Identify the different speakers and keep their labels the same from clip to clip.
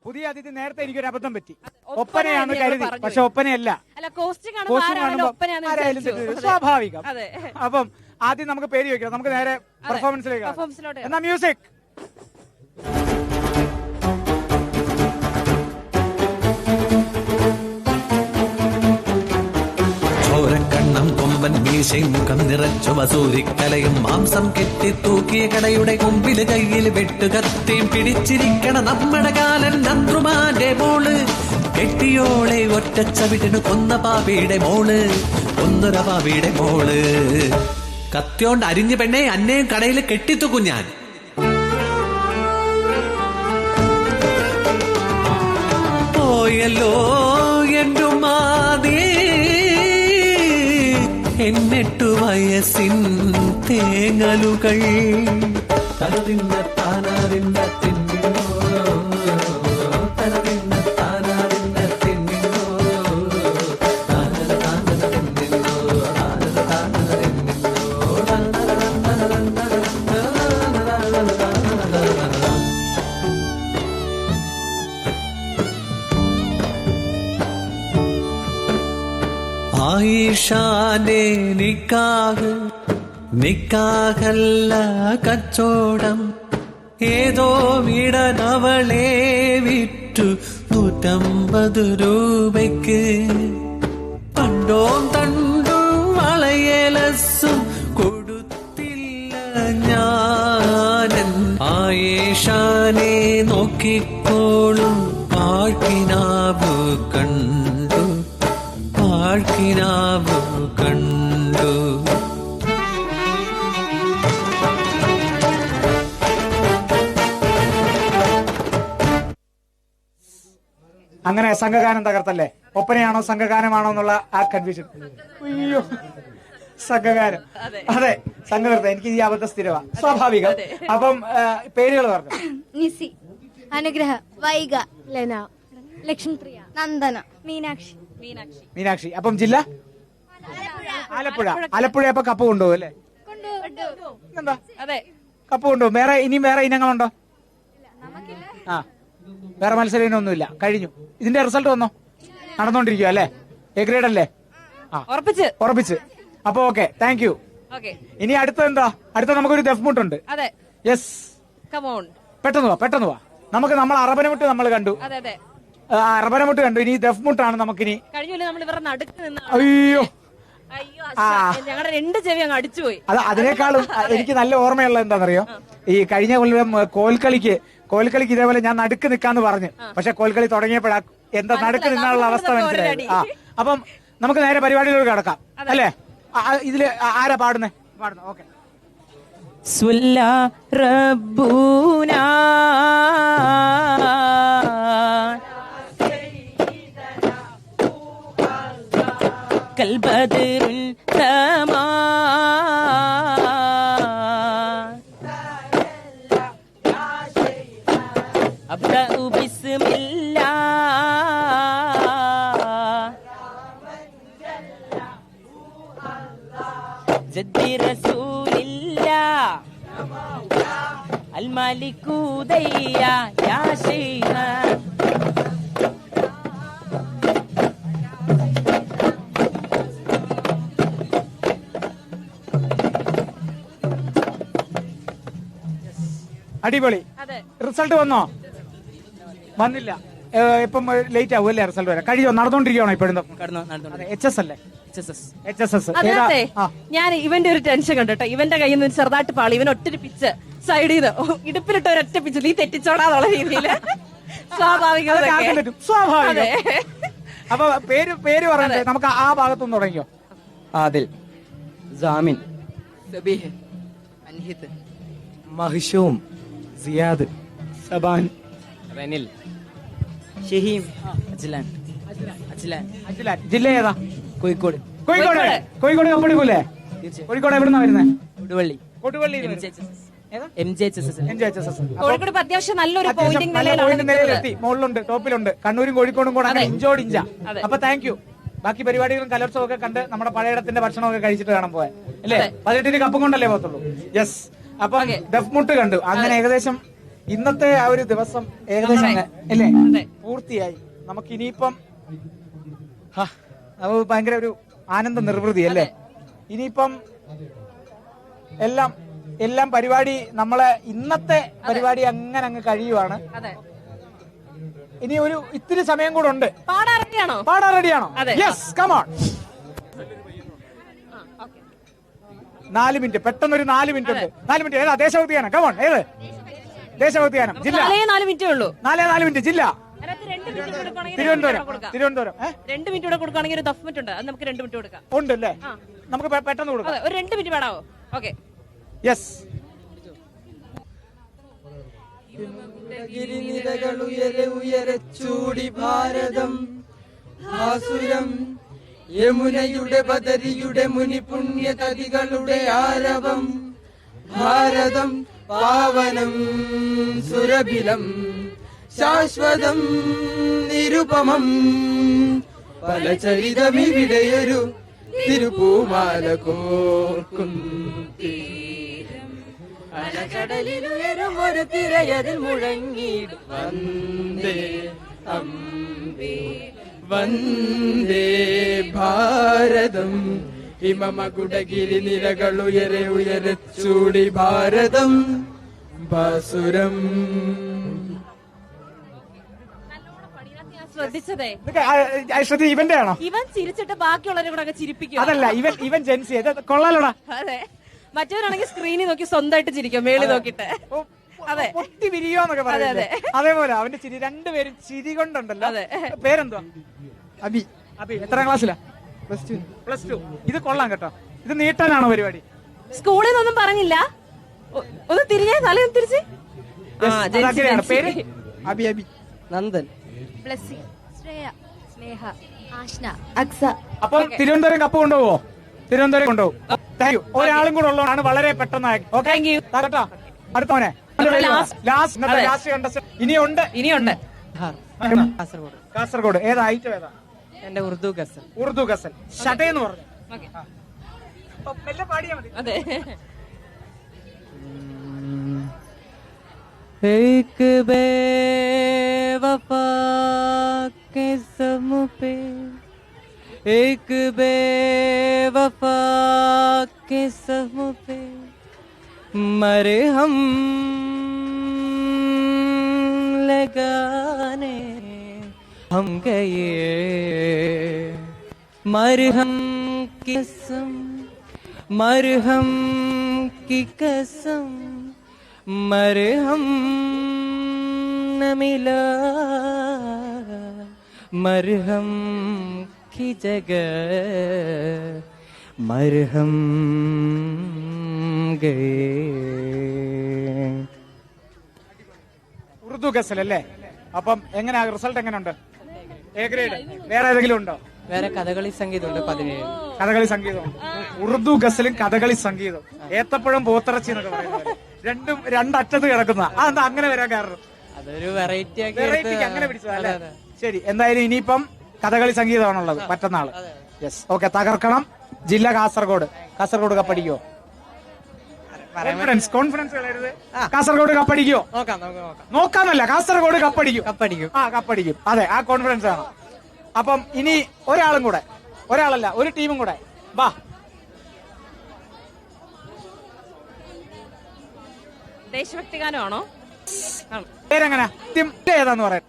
Speaker 1: പുതിയ അതിഥി നേരത്തെ എനിക്കൊരു അബദ്ധം പറ്റി. ഒപ്പനയാണ് കരുതി, പക്ഷെ ഒപ്പനയല്ല. സ്വാഭാവികം. അപ്പം ആദ്യം നമുക്ക് പേര് ചോദിക്കാം. നമുക്ക് നേരെ പെർഫോമൻസിലേക്ക്. എന്നാ മ്യൂസിക്.
Speaker 2: ചോരക്കണ്ണം കൊമ്പൻ മീശയും മുഖം നിറച്ചു വസൂരിക്കലയും മാംസം കെട്ടി തൂക്കിയ കടയുടെ മുമ്പില് കയ്യിൽ വെട്ടുകത്തിയും പിടിച്ചിരിക്കണ നമ്മുടെ കാലൻ നന്ദ്രുമാന്റെ മോള്. കെട്ടിയോളെ ഒറ്റച്ചവിട്ടിന് കൊന്ന പാപിയുടെ മോള്, കൊന്നൊര പാപിയുടെ മോള്. കത്തിയോണ്ട് അരിഞ്ഞു പെണ്ണെ അന്നേയും കടയിൽ കെട്ടിത്തൂക്കും ഞാൻ. പോയല്ലോ എന്റെ മാതേ 8 വയസ്സിൻ തേങ്ങലുകൾ. തലതിന്ന താനാതിന്ന തിന്നിനോ, തലതിന്ന താനാതിന്ന തിന്നിനോ, താനല താനല തിന്നിനോ, താനല താനല തിന്നിനോ. ആയിഷാന്റെ നിക്കാഹല്ല കച്ചോടം. ഏതോ വിടനവളെ വിറ്റു 150 രൂപയ്ക്ക്. പണ്ടോം തണ്ടും വളയലസും കൊടുത്തില്ല ഞാനൻ. ആയിഷാനെ നോക്കിക്കോളും പാഴ്ക്കിനാവ് കണ്ടു, പാഴ്ക്കിനാവ് കണ്ടു.
Speaker 1: അങ്ങനെ സംഘഗാനം തകർത്തല്ലേ? ഒപ്പനയാണോ സംഘഗാനമാണോ എന്നുള്ള ആ കൺഫ്യൂഷൻ. അയ്യോ, സംഘഗാനം. അതെ, സംഘനൃത്തം. എനിക്ക് ഈ അബദ്ധ സ്ഥിരമാണ്, സ്വാഭാവികം. അപ്പം പേരുകൾ പറഞ്ഞു.
Speaker 3: നിസി, അനുഗ്രഹ, വൈഗ, ലെന, ലക്ഷ്മിപ്രിയ, നന്ദന, മീനാക്ഷി.
Speaker 1: മീനാക്ഷി. അപ്പം ജില്ല ആലപ്പുഴ. ആലപ്പുഴ. അപ്പൊ കപ്പ് കൊണ്ടുപോകും അല്ലേ? എന്താ കപ്പ് കൊണ്ടുപോകും. ഇനിയും വേറെ ഇനങ്ങളുണ്ടോ? ആ, വേറെ മത്സര ഇനമൊന്നുമില്ല, കഴിഞ്ഞു. ഇതിന്റെ റിസൾട്ട് വന്നോ? നടന്നുകൊണ്ടിരിക്കുക അല്ലേ? എ ഗ്രേഡ് അല്ലേ? ഉറപ്പിച്ച്. അപ്പൊ ഓക്കെ, താങ്ക് യു. ഇനി അടുത്ത എന്താ? അടുത്ത നമുക്കൊരു ദഫ്മുട്ടുണ്ട്. യെസ്, പെട്ടെന്ന് വാ. നമ്മൾ അറബനമുട്ട് നമ്മൾ കണ്ടു. അറബനമുട്ട് കണ്ടു. ഇനി ദഫ്മുട്ടാണ് നമുക്കിനി. അയ്യോ,
Speaker 4: ഞങ്ങളുടെ 2 ചെവി അങ്ങ് അടിച്ചുപോയി.
Speaker 1: അതിനേക്കാളും എനിക്ക് നല്ല ഓർമ്മയുള്ള എന്താണെന്നറിയോ? ഈ കഴിഞ്ഞ കൊല്ലം കോൽക്കളിക്ക് ഇതേപോലെ ഞാൻ നടുക്ക് നിൽക്കാന്ന് പറഞ്ഞു. പക്ഷെ കോൽക്കളി തുടങ്ങിയപ്പോഴാ എന്താ നടുക്ക് നിന്നാലുള്ള അവസ്ഥ മനസ്സിലായി. അപ്പം നമുക്ക് നേരെ പരിപാടിയിലേക്ക് കടക്കാം അല്ലേ? ഇതില് ആരാ പാടുന്നേ? ഓക്കെ.
Speaker 4: കൽബദറുൽ തമാ അബ്ദഉ ബിസ്മില്ലാ ജദ്ദി റസൂലില്ലാ അൽ മാലികു ദയ്യ യാ ശൈഖ.
Speaker 1: അടിപൊളി. റിസൾട്ട് വന്നോ? വന്നില്ല. ഇപ്പം ലേറ്റ് ആവും അല്ലേ റിസൾട്ട് വരാൻ? കഴിയോ? നടന്നുകൊണ്ടിരിക്കുകയാണോ ഇപ്പോഴും? HS അല്ലേ? HSS.
Speaker 4: ഞാൻ ഇവന്റെ ഒരു ടെൻഷൻ കണ്ടോ. ഇവന്റെ കയ്യിൽ നിന്ന് ചെറുതായിട്ട് പാളി. ഇവൻ ഒറ്റൊരു പിച്ച് സൈഡ് ചെയ്ത് ഇടുപ്പിലിട്ട് ഒരൊറ്റ പിച്ച് നീ തെറ്റിച്ചോടാന്നുള്ള രീതിയിൽ. സ്വാഭാവികം.
Speaker 1: അപ്പൊ പേര് പറഞ്ഞേ. നമുക്ക് ആ ഭാഗത്തുനിന്ന് തുടങ്ങിയോ?
Speaker 5: ആദിൽ, ജാമിൻ, സബീഹ്, അൻഹിത്, മഹ്ഷൂം, സിയാദ്, സബാൻ, റനിൽ, ഷഹീം, അജ്ലാൻ.
Speaker 1: ജില്ല ഏതാ?
Speaker 5: കോഴിക്കോട്.
Speaker 1: കോഴിക്കോട് കപ്പെടുക്കൂലേ? കോഴിക്കോട് എവിടുന്നാ വരുന്നത്? കൊടുവള്ളി.
Speaker 4: കോഴിക്കോട് അത്യാവശ്യം നല്ലൊരു പോയിന്റിംഗ്
Speaker 1: നിലയിലെത്തി. മുകളിലുണ്ട്, ടോപ്പിലുണ്ട്. കണ്ണൂരും കോഴിക്കോടും കൂടെ ഇഞ്ചോടിഞ്ച. അപ്പൊ താങ്ക് യു. ബാക്കി പരിപാടികളും കലോത്സവം ഒക്കെ കണ്ട് നമ്മുടെ പഴയടത്തിന്റെ ഭക്ഷണമൊക്കെ കഴിച്ചിട്ട് കാണാൻ പോയാൽ അല്ലേ? 18 കപ്പും കൊണ്ടല്ലേ പോകത്തുള്ളൂ. യെസ്. അപ്പൊ ദഫ്മുട്ട് കണ്ടു. അങ്ങനെ ഏകദേശം ഇന്നത്തെ ആ ഒരു ദിവസം ഏകദേശം അല്ലേ
Speaker 4: അതെ.
Speaker 1: പൂർത്തിയായി. നമുക്ക് ഇനിയിപ്പം അത് ഭയങ്കര ഒരു ആനന്ദ നിർവൃതി അല്ലേ. ഇനിയിപ്പം എല്ലാം പരിപാടി നമ്മളെ ഇന്നത്തെ പരിപാടി അങ്ങനെ അങ്ങ് കഴിയുവാണ്.
Speaker 4: അതെ.
Speaker 1: ഇനി ഒരു ഇത്തിരി സമയം കൂടെ ഉണ്ട്.
Speaker 4: പാടാൻ റെഡിയാണോ?
Speaker 1: പാടാൻ റെഡിയാണോ?
Speaker 4: അതെ.
Speaker 1: Yes, come on. 4 മിനിറ്റ്, പെട്ടെന്നൊരു 4 മിനിറ്റ് ഉണ്ട്. 4 മിനിറ്റ്. ഏതാ ദേശഭക്തി ഗാനം? Come on. ഏത് ദേശഭക്തി ഗാനം? ജില്ല.
Speaker 4: 4 മിനിറ്റേ ഉള്ളൂ.
Speaker 1: 4 മിനിറ്റ്. ജില്ല തിരുവനന്തപുരം.
Speaker 4: 2 മിനിറ്റ് കൂടെ കൊടുക്കുകയാണെങ്കിൽ ഒരു ദഫ് മിനിറ്റ് ഉണ്ട്. അത് നമുക്ക് 2 മിനിറ്റ് കൊടുക്കാം.
Speaker 1: ഉണ്ടല്ലേ? നമുക്ക് പെട്ടെന്ന് കൊടുക്കാം.
Speaker 4: അതെ, ഒരു 2 മിനിറ്റ് പാടാവോ? ഓക്കെ.
Speaker 1: യെസ്.
Speaker 5: ഗിരിനിരകളുയരെ ഉയരച്ചൂടി ഭാരതം ഭാസുരം യമുനയുടെ ബദരിയുടെ മുനി പുണ്യ തതികളുടെ ആരവം ഭാരതം പാവനം സുരഭിലം ശാശ്വതം നിരുപമം പലചരിതമിവിടെയൊരു തിരുപ്പൂമാല കോർക്കും അലകടലിലുയരും ഒരു തിരയതിൽ മുഴങ്ങിടും വന്ദേ അംബേ വന്ദേ ഭാരതം ഹിമമകുടഗിരി നിരകളുയരെ ഉയരച്ചൂടി ഭാരതം ഭാസുരം.
Speaker 4: ശ്രദ്ധിച്ചതേ,
Speaker 1: ശ്രദ്ധ ഇവന്റെ ആണോ?
Speaker 4: ഇവൻ ചിരിച്ചിട്ട് ബാക്കിയുള്ളവരെ കൂടെ അങ്ങ് ചിരിപ്പിക്കും.
Speaker 1: അതല്ല, ഇവൻ ജെൻസി. കൊള്ളാലോടാ.
Speaker 4: അതെ, മറ്റവരാണെങ്കിൽ സ്ക്രീനിൽ നോക്കി സ്വന്തമായിട്ട് ചിരിക്കും, മേളിൽ നോക്കിട്ട്. അതെ,
Speaker 1: പൊട്ടി വിരിയോന്നൊക്കെ പറയുന്നത്. അതേപോലെ അവന്റെ ചിരി, രണ്ടുപേരും ചിരി കൊണ്ടുണ്ടല്ലോ. പേരെന്തുവാ? അബി. എത്രാം ക്ലാസ്സിലാ? +2. ഇത് കൊള്ളാം കേട്ടോ. ഇത് നീട്ടാനാണോ പരിപാടി?
Speaker 4: സ്കൂളിൽ നിന്നൊന്നും പറഞ്ഞില്ല. ഒന്ന് തിരിഞ്ഞേ, തലയൊന്ന് തിരിച്ച്.
Speaker 1: പേര് അബി.
Speaker 5: നന്ദൻ.
Speaker 3: ബ്ലെസ്സി, ശ്രേയ, സ്നേഹ, ആഷ്ന, അക്സ.
Speaker 1: അപ്പൊ തിരുവനന്തപുരം കപ്പ് കൊണ്ടുപോവോ? തിരുവനന്തപുരം കൊണ്ടുപോകും. Thank you. ഒരാളും കൂടെ ഉള്ളതാണ് വളരെ പെട്ടെന്ന്.
Speaker 4: Thank you.
Speaker 1: കേട്ടോ. അടുത്തവനെ ഇനിയുണ്ട്. കാസർഗോഡ്. ഏതാ ഐറ്റം? ഏതാ?
Speaker 5: എന്റെ ഉറുദു ഗസൽ.
Speaker 1: ഷടയെന്ന് പറഞ്ഞു. പാടിയാ മതി.
Speaker 4: അതെ.
Speaker 5: एक बेवफा के सम पे एक बेवफा के सम पे मरहम लगाने हम गए मरहम की कसम मरहम की कसम मरहम न मिला मरहम की जगह मरहम गए.
Speaker 1: ഉറുദു ഗസൽ അല്ലേ? അപ്പം എങ്ങനെയാ റിസൾട്ട്? എങ്ങനെയുണ്ട്? A grade. വേറെ ഏതെങ്കിലും ഉണ്ടോ?
Speaker 5: വേറെ കഥകളി സംഗീതമുണ്ട് 17.
Speaker 1: കഥകളി സംഗീതം. ഉറുദു ഗസലും കഥകളി സംഗീതം. ഏത്തപ്പഴം പോത്തിറച്ചി എന്നൊക്കെ പറയുന്നത് രണ്ടറ്റത്ത് കിടക്കുന്ന. അതെന്താ അങ്ങനെ വരാൻ കാരണം?
Speaker 5: അതൊരു വെറൈറ്റിക്ക്
Speaker 1: അങ്ങനെ പിടിച്ചതല്ലേ? ശരി, എന്തായാലും ഇനിയിപ്പം കഥകളി സംഗീതമാണുള്ളത് മറ്റന്നാള്. Yes, okay. തകർക്കണം. ജില്ല കാസർഗോഡ്. കാസർഗോഡ് കപ്പടിക്കോ? കോൺഫിഡൻസ് കളയരുത്. കാസർഗോഡ് കപ്പടിക്കോ? നോക്കാന്നല്ല, കാസർഗോഡ് കപ്പടിക്കും. കപ്പടിക്കും. അതെ, ആ കോൺഫിഡൻസ് ആണ്. അപ്പം ഇനി ഒരാളും കൂടെ, ഒരാളല്ല ഒരു ടീമും കൂടെ. ബാ.
Speaker 4: ദേശഭക്തി ഗാനമാണോ?
Speaker 1: പേരെങ്ങനെ? ഏതാന്ന് പറയാം.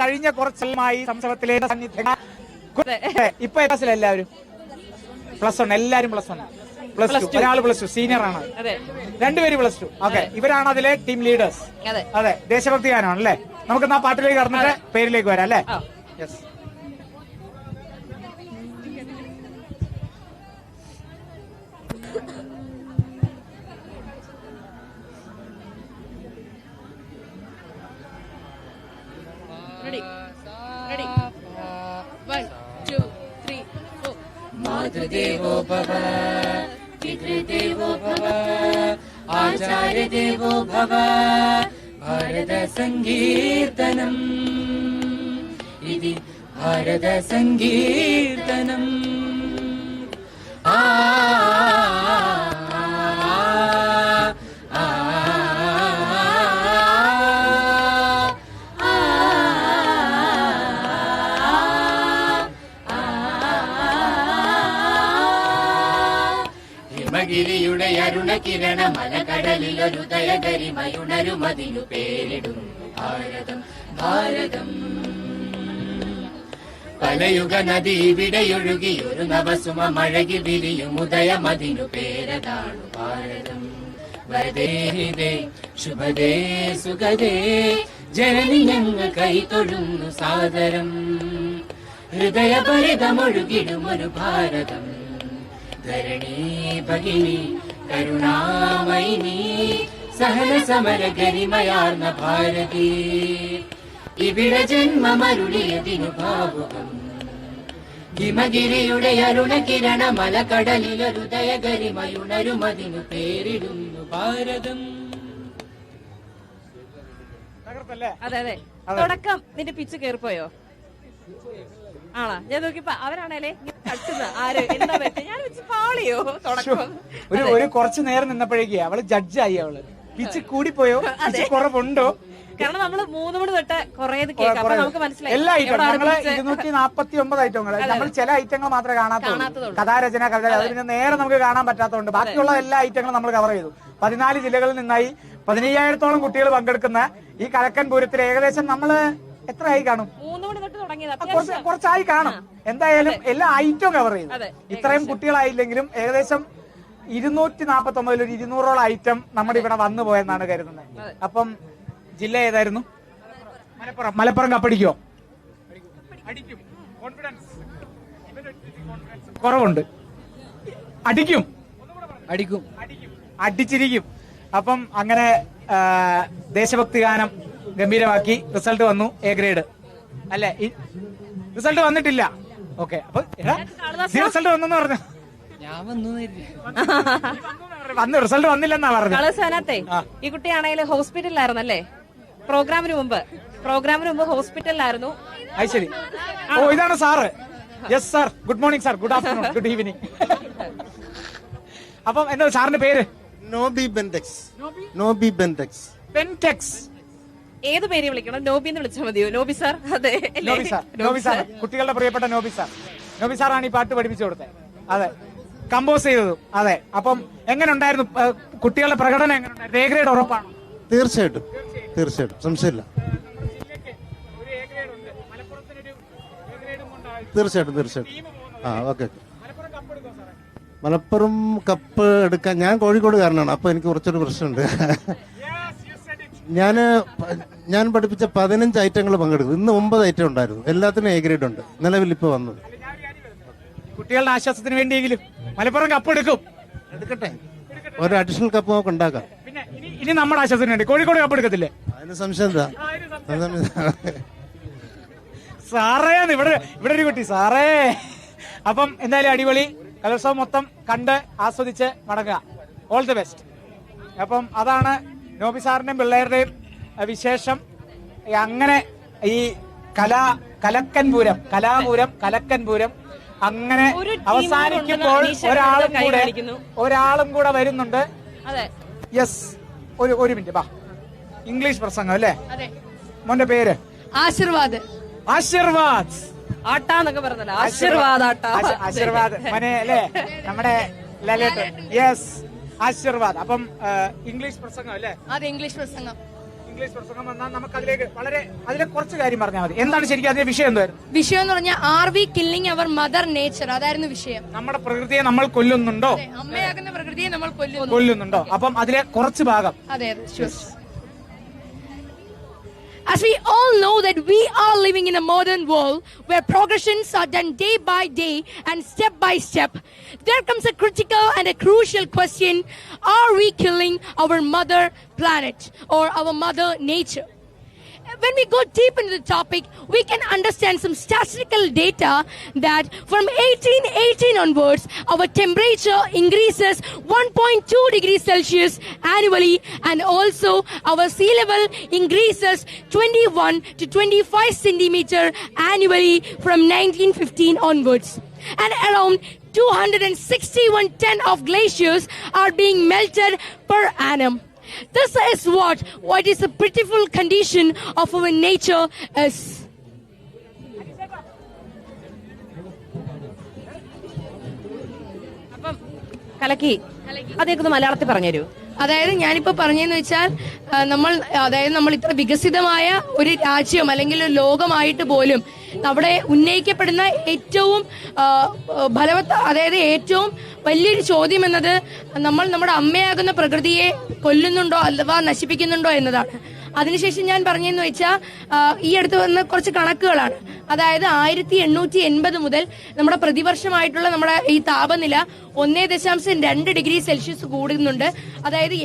Speaker 1: കഴിഞ്ഞ കുറച്ചായി സംസവത്തിലെ സാന്നിധ്യം. ഇപ്പൊ ക്ലാസ്സിൽ എല്ലാവരും +1. എല്ലാരും +1. +2. ഒരാൾ +2 സീനിയർ ആണ്. രണ്ടുപേര് +2. ഓക്കെ, ഇവരാണ് അതിലെ ടീം ലീഡേഴ്സ്. അതെ, ദേശഭക്തി ഗാനമാണ് അല്ലേ? നമുക്ക് ആ പാട്ടിലേക്ക് കടന്നിട്ട് പേരിലേക്ക് വരാം അല്ലേ? യെസ്.
Speaker 4: Ready. 1, 2, 3, 4.
Speaker 5: मातृदेवो भव पितृदेवो भव आचार्य देवो भव भारत संकीर्तनम् इति भारत संकीर्तनम् ഹിമഗിരിയുടെ അരുണകിരണ മലകടലിലൊരു ദയഗരിമയുണരുമതിനു പേരിടുന്നു ഭാരതം ഭാരതം. പലയുഗ നദി ഇവിടെയൊഴുകി ഒരു നവസുമ മഴകി വിരിയും ഉദയമതിനു പേരതാണു ഭാരതം. വരദേ ശുഭദേ സുഖദേ ജനനി ഞങ്ങൾ കൈ തൊഴുന്നു സാദരം. ഹൃദയഭരിതമൊഴുകിടുമൊരു ഭാരതം. ധരണി ഭഗിനി കരുണാമയിനി സഹന സമര ഗരിമയാർന്ന ഭാരതി. ഇവിടെ ജന്മമരുളിയതിനു ഭാവുകം. ഹിമഗിരിയുടെ അരുണകിരണ മലകടലിലൊരു ദയഗരിമയുണരുമതിനു പേരിടുന്നു ഭാരതം.
Speaker 1: തകർത്തല്ലേ?
Speaker 4: അതെ അതെ. തുടക്കം നിന്റെ പിച്ച് കേറിപ്പോയോ? ആണോ? ഞാൻ നോക്കിയപ്പോ അവരാണേലേ തട്ടുന്ന ആര് എന്താ പറ്റുക? ഞാൻ വെച്ച് പാളിയോ തുടക്കം.
Speaker 1: ഒരു കുറച്ചു നേരം നിന്നപ്പോഴേക്ക് അവള് ജഡ്ജായി. അവള് പിച്ച് കൂടിപ്പോയോ, പിച്ച് കുറവുണ്ടോ?
Speaker 4: കാരണം നമ്മള് 3 മണി തൊട്ട് കുറേ കേൾക്കാം. അപ്പൊ നമുക്ക് മനസ്സിലായി
Speaker 1: എല്ലാ ഐറ്റം നമ്മള് 249 ഐറ്റങ്ങൾ. നമ്മൾ ചില ഐറ്റങ്ങൾ മാത്രമേ കാണാത്തുള്ളൂ. കഥാരചന, കഥ, അതിന് നേരെ നമുക്ക് കാണാൻ പറ്റാത്തതുകൊണ്ട് ബാക്കിയുള്ള എല്ലാ ഐറ്റങ്ങളും നമ്മൾ കവർ ചെയ്തു. 14 ജില്ലകളിൽ നിന്നായി 15,000-ഓളം കുട്ടികൾ പങ്കെടുക്കുന്ന ഈ കലക്കൻ പൂരത്തിൽ ഏകദേശം നമ്മള് എത്രയായി കാണും?
Speaker 4: 3 മണി തൊട്ട് തുടങ്ങിയത്
Speaker 1: കുറച്ചായി കാണും. എന്തായാലും എല്ലാ ഐറ്റവും കവർ ചെയ്തു. ഇത്രയും കുട്ടികളായില്ലെങ്കിലും ഏകദേശം 249 ഒരു 200-ഓളം ഐറ്റം നമ്മുടെ ഇവിടെ വന്നു പോയെന്നാണ് കരുതുന്നത്. അപ്പം ജില്ല ഏതായിരുന്നു? മലപ്പുറം. മലപ്പുറം കപ്പടിക്കോ? അടിക്കും. കോൺഫിഡൻസ് കുറവുണ്ട്. അടിക്കും. അടിച്ചിരിക്കും. അപ്പം അങ്ങനെ ദേശഭക്തി ഗാനം ഗംഭീരമാക്കി റിസൾട്ട് വന്നു. എ ഗ്രേഡ് അല്ലെ? റിസൾട്ട് വന്നിട്ടില്ല. ഓക്കെ. അപ്പൊ റിസൾട്ട് വന്നെന്ന് പറഞ്ഞു.
Speaker 5: ഞാൻ വന്നു
Speaker 1: വന്നു റിസൾട്ട് വന്നില്ലെന്നാ പറഞ്ഞു.
Speaker 4: കളസനത്തെ ഈ കുട്ടിയാണെങ്കിൽ ഹോസ്പിറ്റലിലായിരുന്നല്ലേ? പ്രോഗ്രാമിന് മുമ്പ് ഹോസ്പിറ്റലിലായിരുന്നു.
Speaker 1: അത് ശരി. ഓ, ഇതാണ് sir. Yes sir. Good morning sir. Good afternoon. Good evening. അപ്പം എന്താ സാറിന്റെ പേര്?
Speaker 6: നോബി ബെൻടെക്സ്. നോബി ബെൻടെക്സ്.
Speaker 1: ബെൻടെക്സ്.
Speaker 4: ഏത് പേര് വിളിക്കണം? നോബി എന്ന് വിളിച്ചാൽ മതിയോ? നോബി സാർ. അതെ,
Speaker 1: നോബി സാർ. നോബി സാർ, കുട്ടികളുടെ പ്രിയപ്പെട്ട നോബി സാർ. നോബി സാറാണ് ഈ പാട്ട് പഠിപ്പിച്ചു കൊടുത്തത്. അതെ, കമ്പോസ് ചെയ്തതും. അതെ. അപ്പം എങ്ങനെ ഉണ്ടായിരുന്നു കുട്ടികളുടെ പ്രകടനം? എങ്ങനെ ഉണ്ടായിരുന്നു? എ ഗ്രേഡ് ഉറപ്പാണ്?
Speaker 6: തീർച്ചയായിട്ടും തീർച്ചയായിട്ടും, സംശയമില്ല. തീർച്ചയായിട്ടും തീർച്ചയായിട്ടും. ആ, ഓക്കെ. മലപ്പുറം കപ്പ് എടുക്കാൻ ഞാൻ കോഴിക്കോടുകാരനാണ്. അപ്പൊ എനിക്ക് കുറച്ചൊരു പ്രശ്നമുണ്ട്. ഞാൻ പഠിപ്പിച്ച 15 ഐറ്റങ്ങൾ പങ്കെടുക്കും. ഇന്ന് 9 ഐറ്റം ഉണ്ടായിരുന്നു. എല്ലാത്തിനും എ ഗ്രേഡ് ഉണ്ട് നിലവിൽ ഇപ്പൊ വന്നത്.
Speaker 1: കുട്ടികളുടെ ആശ്വാസത്തിന് വേണ്ടിയെങ്കിലും മലപ്പുറം കപ്പ്
Speaker 6: എടുക്കട്ടെ. ഒരു അഡീഷണൽ കപ്പ് നമുക്ക് ഉണ്ടാക്കാം.
Speaker 1: പിന്നെ ഇനി നമ്മുടെ ആശ്വാസത്തിന് വേണ്ടി കോഴിക്കോട് കപ്പ് എടുക്കത്തില്ലേ?
Speaker 6: അതിന് സംശയം എന്താ?
Speaker 1: സാറേ, ഇവിടെ ഒരു കുട്ടി സാറേ. അപ്പം എന്തായാലും അടിപൊളി കലോത്സവം മൊത്തം കണ്ട് ആസ്വദിച്ച് മടങ്ങുക. All the best. അപ്പം അതാണ് നോബി സാറിന്റെയും പിള്ളേരുടെയും വിശേഷം. അങ്ങനെ ഈ കലക്കൻ പൂരം അങ്ങനെ അവസാനിക്കുമ്പോൾ ഒരാളും കൂടെ വരുന്നുണ്ട്. യെസ്, ഒരു മിനിറ്റ്. ബാ, ഇംഗ്ലീഷ് പ്രസംഗം അല്ലേ? മോന്റെ പേര്?
Speaker 3: ആശീർവാദ്.
Speaker 1: ആശീർവാദ്
Speaker 4: ആട്ടാന്നൊക്കെ പറഞ്ഞല്ലോ. ആശീർവാദ്
Speaker 1: മനെ അല്ലേ? നമ്മുടെ ലലേട്ട്. യെസ്, ആശീർവാദ്. അപ്പം ഇംഗ്ലീഷ് പ്രസംഗം അല്ലേ?
Speaker 3: അതെ, ഇംഗ്ലീഷ് പ്രസംഗം
Speaker 1: വന്നാൽ നമുക്ക് അതിലെ കുറച്ച് കാര്യം പറഞ്ഞാൽ മതി. എന്താണ് ശരിക്കും അതിന്റെ വിഷയം? എന്തായിരുന്നു
Speaker 3: വിഷയം എന്ന് പറഞ്ഞാൽ are we killing our mother nature? അതായിരുന്നു വിഷയം.
Speaker 1: നമ്മുടെ പ്രകൃതിയെ നമ്മൾ കൊല്ലുന്നുണ്ടോ?
Speaker 3: അമ്മയാകുന്ന പ്രകൃതിയെ നമ്മൾ
Speaker 1: കൊല്ലുന്നുണ്ടോ? അപ്പം അതിലെ കുറച്ച് ഭാഗം.
Speaker 3: അതെ. As we all know that we are living in a modern world where progressions are done day by day and step by step, there comes a critical and a crucial question: are we killing our mother planet or our mother nature? When we go deep into the topic, we can understand some statistical data that from 1818 onwards, our temperature increases 1.2 degrees Celsius annually, and also our sea level increases 21 to 25 centimeter annually from 1915 onwards. And around 261 tons of glaciers are being melted per annum. This is what is the pitiful condition of our nature is.
Speaker 4: അപ്പം കലക്കി അതേക്കൊന്ന് മലയാളത്തിൽ പറഞ്ഞുതരൂ.
Speaker 3: അതായത് ഞാനിപ്പോ പറഞ്ഞതെന്ന് വെച്ചാൽ നമ്മൾ ഇത്ര വികസിതമായ ഒരു രാജ്യം അല്ലെങ്കിൽ ഒരു ലോകമായിട്ട് പോലും അവിടെ ഉന്നയിക്കപ്പെടുന്ന ഏറ്റവും അതായത് ഏറ്റവും വലിയൊരു ചോദ്യം എന്നത് നമ്മൾ നമ്മുടെ അമ്മയാകുന്ന പ്രകൃതിയെ കൊല്ലുന്നുണ്ടോ അഥവാ നശിപ്പിക്കുന്നുണ്ടോ എന്നതാണ്. അതിനുശേഷം ഞാൻ പറഞ്ഞതെന്ന് വെച്ചാൽ ഈ അടുത്ത് വന്ന കുറച്ച് കണക്കുകളാണ്. അതായത് 1880 മുതൽ നമ്മുടെ പ്രതിവർഷമായിട്ടുള്ള നമ്മുടെ ഈ താപനില 1.2 ഡിഗ്രി സെൽഷ്യസ് കൂടുന്നുണ്ട്. അതായത്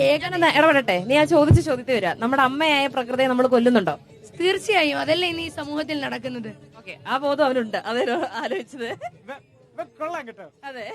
Speaker 4: ഇടപെടട്ടെ, നീ ആ ചോദിച്ച ചോദ്യത്തിൽ വരാ, നമ്മുടെ അമ്മയായ പ്രകൃതിയെ നമ്മൾ കൊല്ലുന്നുണ്ടോ?
Speaker 3: തീർച്ചയായും അതല്ലേ ഇന്ന് ഈ സമൂഹത്തിൽ നടക്കുന്നത്.
Speaker 4: ഓക്കെ, ആ ബോധം അവനുണ്ട്, അതൊരു ആലോചിച്ചത്.
Speaker 1: കൊള്ളാം കേട്ടോ.
Speaker 4: അതെ.